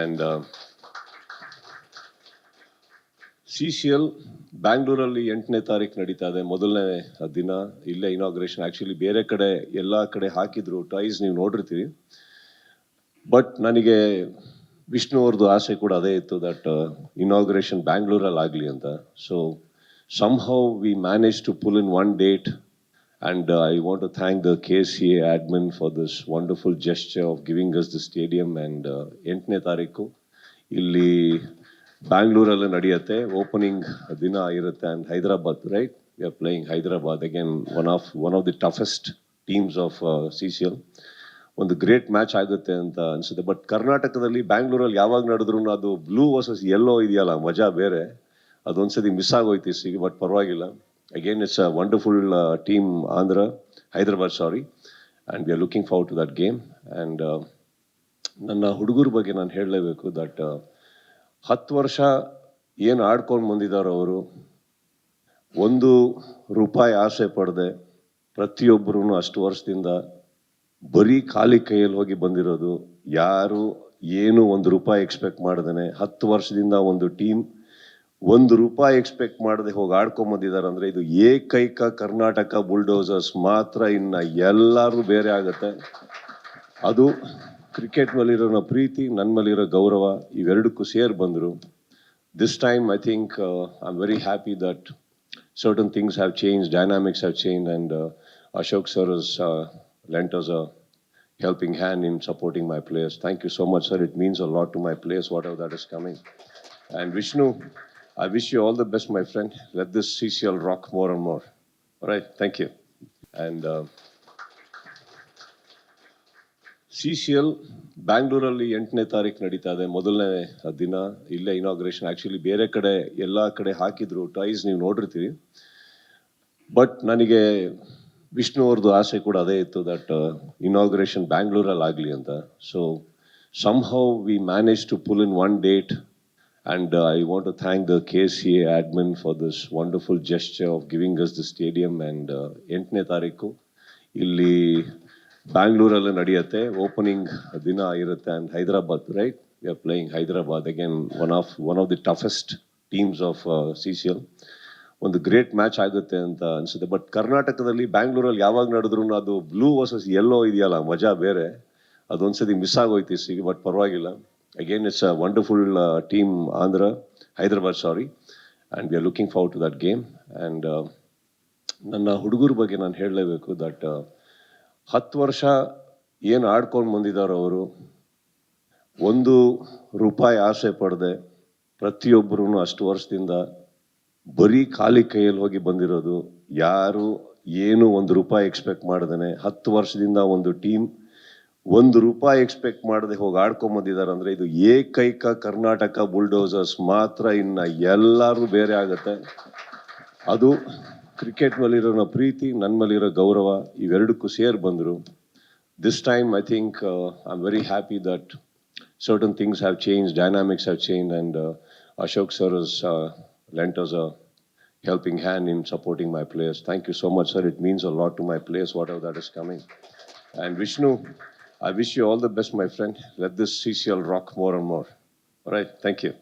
And CCL ಬ್ಯಾಂಗ್ಳೂರಲ್ಲಿ 8ನೇ ತಾರೀಕು ನಡೀತಾ ಇದೆ. ಮೊದಲನೇ ದಿನ ಇಲ್ಲೇ ಇನಾಗ್ರೇಷನ್. ಆ್ಯಕ್ಚುಲಿ ಬೇರೆ ಕಡೆ ಎಲ್ಲ ಕಡೆ ಹಾಕಿದ್ರು ಟೈಸ್, ನೀವು ನೋಡಿರ್ತೀವಿ. ಬಟ್ ನನಗೆ ವಿಷ್ಣು ಅವ್ರದ್ದು ಆಸೆ ಕೂಡ ಅದೇ ಇತ್ತು, ದಟ್ ಇನಾಗ್ರೇಷನ್ ಬ್ಯಾಂಗ್ಳೂರಲ್ಲಿ ಆಗಲಿ ಅಂತ. So somehow we managed to pull in one date, and I want to thank the KCA admin for this wonderful gesture of giving us the stadium. And 8ನೇ ತಾರೀಕು ಇಲ್ಲಿ ಬ್ಯಾಂಗ್ಳೂರಲ್ಲಿ ನಡೆಯುತ್ತೆ. ಓಪನಿಂಗ್ ದಿನ ಇರುತ್ತೆ. And Hyderabad, right, we are playing Hyderabad again, one of the toughest teams of CCL. ಒಂದು great match ಆಗುತ್ತೆ ಅಂತ ಅನಿಸುತ್ತೆ. ಬಟ್ ಕರ್ನಾಟಕದಲ್ಲಿ ಬ್ಯಾಂಗ್ಳೂರಲ್ಲಿ ಯಾವಾಗ ನಡೆದ್ರು ಅದು ಬ್ಲೂ ವರ್ಸಸ್ ಯೆಲ್ಲೋ ಇದೆಯಲ್ಲ, ಮಜಾ ಬೇರೆ. ಅದೊಂದ್ಸತಿ ಮಿಸ್ ಆಗೋಯ್ತು ಈಗ, ಬಟ್ ಪರವಾಗಿಲ್ಲ. Again it's a wonderful team, Hyderabad sorry, and we are looking forward to that game. And ನನ್ನ ಹುಡುಗರ ಬಗ್ಗೆ ನಾನು ಹೇಳಲೇಬೇಕು, ದಟ್ 10 ವರ್ಷ ಏನು ಆಡ್ಕೊಂಡು ಬಂದಿದ್ದಾರೋ ಅವರು, ₹1 ಆಸೆ ಪಡದೆ ಪ್ರತಿಯೊಬ್ಬರೂ ಅಷ್ಟು ವರ್ಷದಿಂದ ಬರೀ ಖಾಲಿ ಕೈಯಲ್ಲಿ ಹೋಗಿ ಬಂದಿರೋದು. ಯಾರು ಏನು ₹1 ಎಕ್ಸ್ಪೆಕ್ಟ್ ಮಾಡ್ದೇನೆ 10 ವರ್ಷದಿಂದ ಒಂದು ಟೀಮ್ ₹1 ಎಕ್ಸ್ಪೆಕ್ಟ್ ಮಾಡದೆ ಹೋಗಿ ಆಡ್ಕೊಂಬಂದಿದ್ದಾರೆ ಅಂದರೆ ಇದು ಏಕೈಕ ಕರ್ನಾಟಕ ಬುಲ್ಡೋಸರ್ಸ್ ಮಾತ್ರ. ಇನ್ನು ಎಲ್ಲರೂ ಬೇರೆ ಆಗುತ್ತೆ. ಅದು ಕ್ರಿಕೆಟ್ ಮೇಲಿರೋ ಪ್ರೀತಿ, ನನ್ನ ಮೇಲಿರೋ ಗೌರವ, ಇವೆರಡಕ್ಕೂ ಸೇರಿ ಬಂದರು. This time I think I am very happy that certain things have change, dynamics have change, and Ashok sir has lent us a helping hand in supporting my players. Thank you so much, sir. It means a lot to my players, whatever that is coming. And Vishnu, I wish you all the best, my friend. Let this CCL rock more and more. All right, thank you. And CCL ಬ್ಯಾಂಗ್ಳೂರಲ್ಲಿ 8ನೇ ತಾರೀಕು ನಡೀತಾ ಇದೆ. ಮೊದಲನೇ ದಿನ ಇಲ್ಲೇ inauguration. Actually ಬೇರೆ ಕಡೆ ಎಲ್ಲ ಕಡೆ ಹಾಕಿದ್ರು ಟೈಸ್, ನೀವು ನೋಡಿರ್ತೀವಿ. ಬಟ್ ನನಗೆ ವಿಷ್ಣು ಅವ್ರದ್ದು ಆಸೆ ಕೂಡ ಅದೇ ಇತ್ತು, ದಟ್ ಇನಾಗ್ರೇಷನ್ ಬ್ಯಾಂಗ್ಳೂರಲ್ಲಿ ಆಗಲಿ ಅಂತ. So somehow we managed to pull in one date, and I want to thank the KCA admin for this wonderful gesture of giving us the stadium. And 8ನೇ ತಾರೀಕು ಇಲ್ಲಿ ಬ್ಯಾಂಗ್ಳೂರಲ್ಲಿ ನಡೆಯುತ್ತೆ. ಓಪನಿಂಗ್ ದಿನ ಇರುತ್ತೆ. And Hyderabad, right, we are playing Hyderabad again, one of the toughest teams of CCL. ಒಂದು great match ಆಗುತ್ತೆ ಅಂತ ಅನಿಸುತ್ತೆ. ಬಟ್ ಕರ್ನಾಟಕದಲ್ಲಿ ಬ್ಯಾಂಗ್ಳೂರಲ್ಲಿ ಯಾವಾಗ ನಡೆದ್ರು ಅದು ಬ್ಲೂ ವರ್ಸಸ್ ಯೆಲ್ಲೋ ಇದೆಯಲ್ಲ, ಮಜಾ ಬೇರೆ. ಅದೊಂದ್ಸತಿ ಮಿಸ್ ಆಗೋಯ್ತು ಈಗ, ಬಟ್ ಪರವಾಗಿಲ್ಲ. Again it's a wonderful team, Hyderabad sorry, and we are looking forward to that game. And ನನ್ನ ಹುಡುಗರ ಬಗ್ಗೆ ನಾನು ಹೇಳಲೇಬೇಕು, ದಟ್ 10 ವರ್ಷ ಏನು ಆಡ್ಕೊಂಡು ಬಂದಿದ್ದಾರೋ ಅವರು, ₹1 ಆಸೆ ಪಡದೆ ಪ್ರತಿಯೊಬ್ಬರೂ ಅಷ್ಟು ವರ್ಷದಿಂದ ಬರೀ ಖಾಲಿ ಕೈಯಲ್ಲಿ ಹೋಗಿ ಬಂದಿರೋದು. ಯಾರು ಏನು ₹1 ಎಕ್ಸ್ಪೆಕ್ಟ್ ಮಾಡ್ದೇನೆ 10 ವರ್ಷದಿಂದ ಒಂದು ಟೀಮ್ ₹1 ಎಕ್ಸ್ಪೆಕ್ಟ್ ಮಾಡದೆ ಹೋಗಿ ಆಡ್ಕೊಂಬಂದಿದ್ದಾರೆ ಅಂದರೆ ಇದು ಏಕೈಕ ಕರ್ನಾಟಕ ಬುಲ್ಡೋಸರ್ಸ್ ಮಾತ್ರ. ಇನ್ನು ಎಲ್ಲರೂ ಬೇರೆ ಆಗುತ್ತೆ. ಅದು ಕ್ರಿಕೆಟ್ ಮೇಲಿರೋ ಪ್ರೀತಿ, ನನ್ನ ಮೇಲಿರೋ ಗೌರವ, ಇವೆರಡಕ್ಕೂ ಸೇರಿ ಬಂದರು. This time I think I am very happy that certain things have change, dynamics have change, and Ashok sir has lent us a helping hand in supporting my players. Thank you so much, sir. It means a lot to my players, whatever that is coming. And Vishnu, I wish you all the best, my friend. Let this CCL rock more and more. All right, thank you.